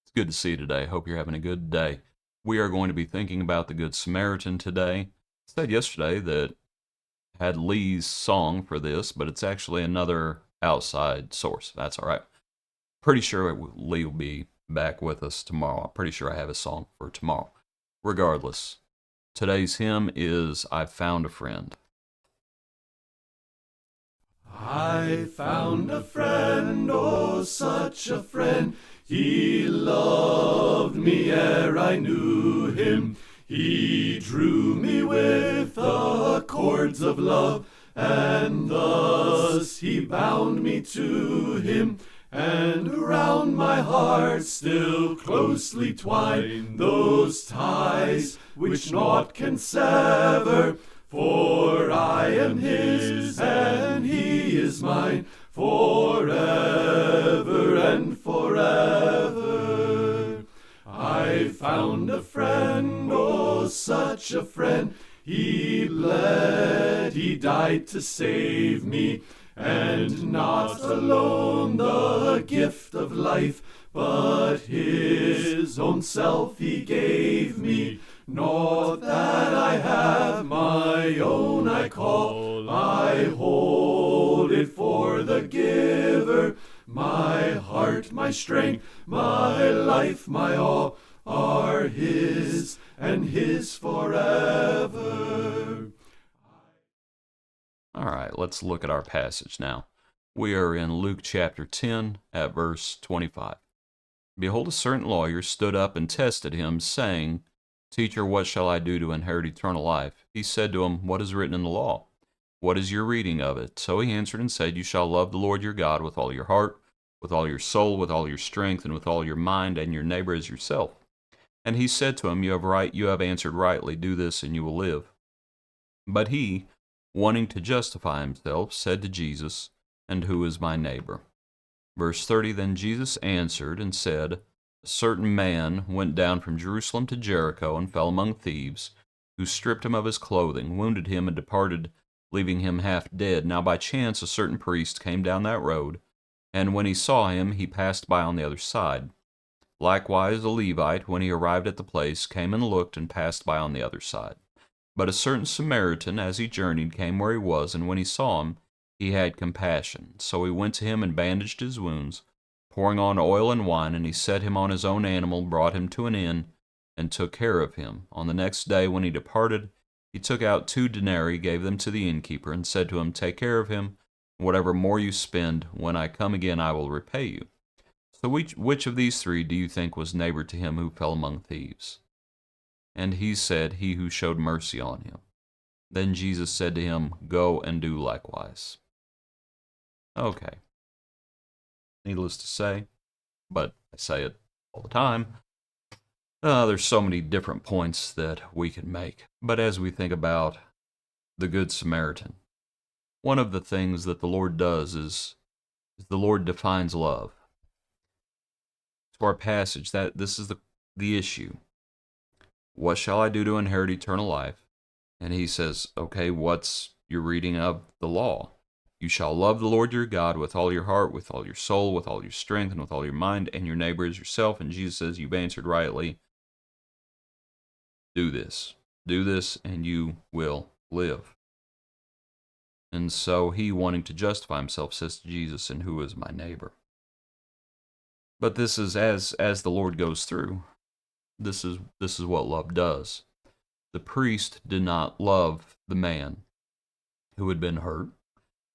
It's good to see you today. Hope you're having a good day. We are going to be thinking about the Good Samaritan today. I said yesterday that I had Lee's song for this, but it's actually another outside source. That's all right. Pretty sure Lee will be back with us tomorrow. I'm pretty sure I have a song for tomorrow. Regardless, today's hymn is I Found a Friend. I found a friend, oh, such a friend. He loved me ere I knew him. He drew me with the cords of love, and thus he bound me to him. And around my heart still closely twine those ties which naught can sever. For I am his, and he is mine, forever and forever. I found a friend, oh, such a friend. He bled, he died to save me, and not alone the gift of life, but his own self he gave me. Not that I have my own I call, I hold it for the giver. My heart, my strength, my life, my all are his, and his forever. All right, let's look at our passage now. We are in Luke chapter 10 at verse 25. Behold, a certain lawyer stood up and tested him, saying, Teacher, what shall I do to inherit eternal life? He said to him, What is written in the law? What is your reading of it? So he answered and said, You shall love the Lord your God with all your heart, with all your soul, with all your strength, and with all your mind, and your neighbor as yourself. And he said to him, You have answered rightly. Do this, and you will live. But he, wanting to justify himself, said to Jesus, And who is my neighbor? Verse 30, Then Jesus answered and said, A certain man went down from Jerusalem to Jericho and fell among thieves, who stripped him of his clothing, wounded him, and departed, leaving him half dead. Now by chance a certain priest came down that road, and when he saw him, he passed by on the other side. Likewise a Levite, when he arrived at the place, came and looked, and passed by on the other side. But a certain Samaritan, as he journeyed, came where he was, and when he saw him, he had compassion. So he went to him and bandaged his wounds, pouring on oil and wine, and he set him on his own animal, brought him to an inn, and took care of him. On the next day, when he departed, he took out 2 denarii, gave them to the innkeeper, and said to him, Take care of him, and whatever more you spend, when I come again I will repay you. So which of these 3 do you think was neighbor to him who fell among thieves? And he said, He who showed mercy on him. Then Jesus said to him, Go and do likewise. Okay. Needless to say, but I say it all the time, there's so many different points that we can make. But as we think about the Good Samaritan, one of the things that the Lord does is the Lord defines love. To our passage, that this is the issue. What shall I do to inherit eternal life? And he says, okay, what's your reading of the law? You shall love the Lord your God with all your heart, with all your soul, with all your strength, and with all your mind, and your neighbor as yourself. And Jesus says, You've answered rightly. Do this. Do this, and you will live. And so he, wanting to justify himself, says to Jesus, And who is my neighbor? But this is as the Lord goes through. This is what love does. The priest did not love the man who had been hurt.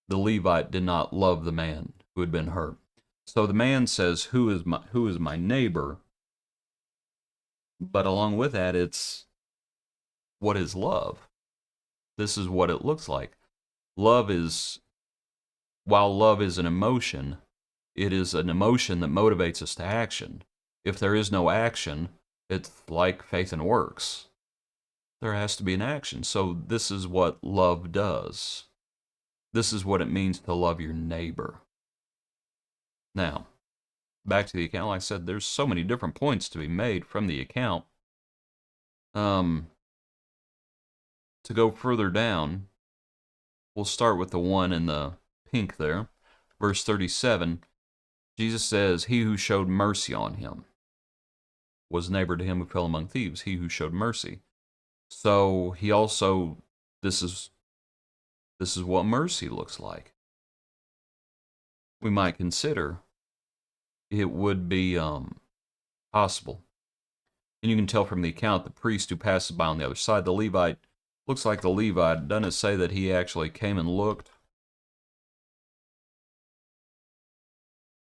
The Levite did not love the man who had been hurt. So the man says, Who is my neighbor? But along with that, it's what is love? This is what it looks like. While love is an emotion, it is an emotion that motivates us to action. If there is no action, it's like faith and works. There has to be an action. So this is what love does. This is what it means to love your neighbor. Now, back to the account. Like I said, there's so many different points to be made from the account. To go further down, we'll start with the one in the pink there. Verse 37, Jesus says, He who showed mercy on him. was neighbor to him who fell among thieves? He who showed mercy. So he also, this is what mercy looks like. We might consider it would be possible. And you can tell from the account, the priest who passes by on the other side, the Levite, looks like the Levite. Doesn't it say that he actually came and looked?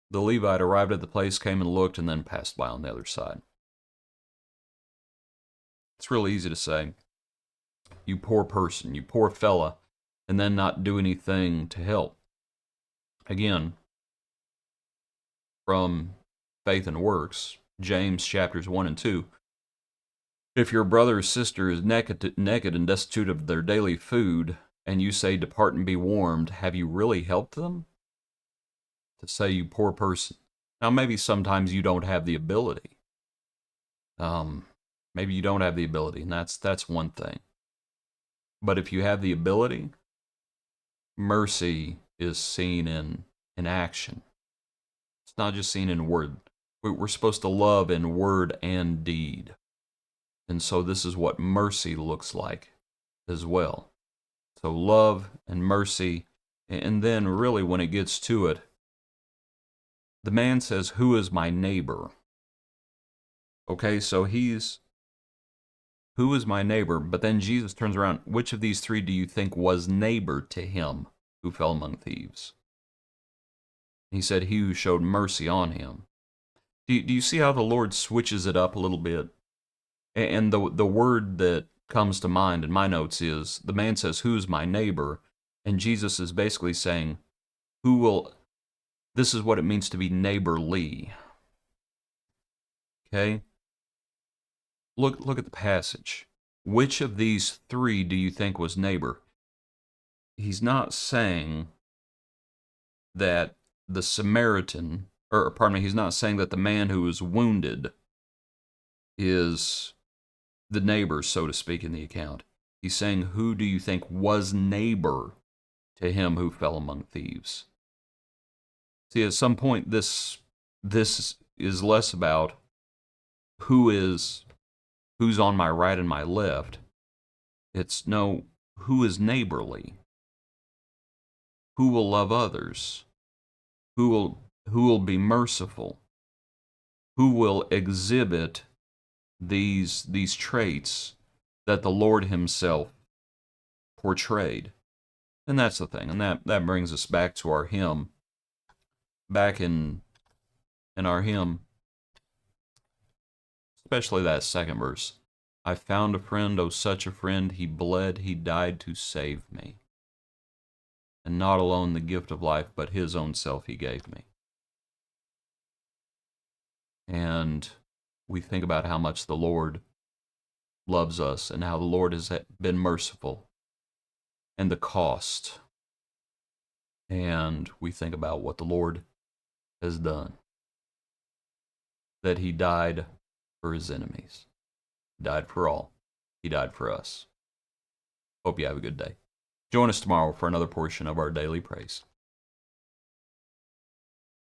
The Levite arrived at the place, came and looked, and then passed by on the other side. It's real easy to say, you poor person, you poor fella, and then not do anything to help. Again, from Faith and Works, James chapters 1 and 2, if your brother or sister is naked and destitute of their daily food, and you say, depart and be warmed, have you really helped them? To say, you poor person. Now, maybe sometimes you don't have the ability. Maybe you don't have the ability, and that's one thing. But if you have the ability, mercy is seen in action. It's not just seen in word. We're supposed to love in word and deed. And so this is what mercy looks like as well. So love and mercy, and then really when it gets to it, the man says, who is my neighbor? Okay, so who is my neighbor? But then Jesus turns around, which of these three do you think was neighbor to him who fell among thieves? He said, he who showed mercy on him. Do you see how the Lord switches it up a little bit? And the word that comes to mind in my notes is, the man says, who's my neighbor? And Jesus is basically saying, this is what it means to be neighborly. Okay? Look at the passage. Which of these three do you think was neighbor? He's not saying that the Samaritan, or pardon me, he's not saying that the man who was wounded is the neighbor, so to speak, in the account. He's saying, who do you think was neighbor to him who fell among thieves? See, at some point, this is less about who's on my right and my left. It's no, who is neighborly? Who will love others? Who will be merciful? Who will exhibit these traits that the Lord himself portrayed? And that's the thing. And that brings us back to our hymn. Back in our hymn, especially that second verse. I found a friend, oh such a friend, he bled, he died to save me. And not alone the gift of life, but his own self he gave me. And we think about how much the Lord loves us and how the Lord has been merciful and the cost. And we think about what the Lord has done. That he died for his enemies. He died for all. He died for us. Hope you have a good day. Join us tomorrow for another portion of our daily praise.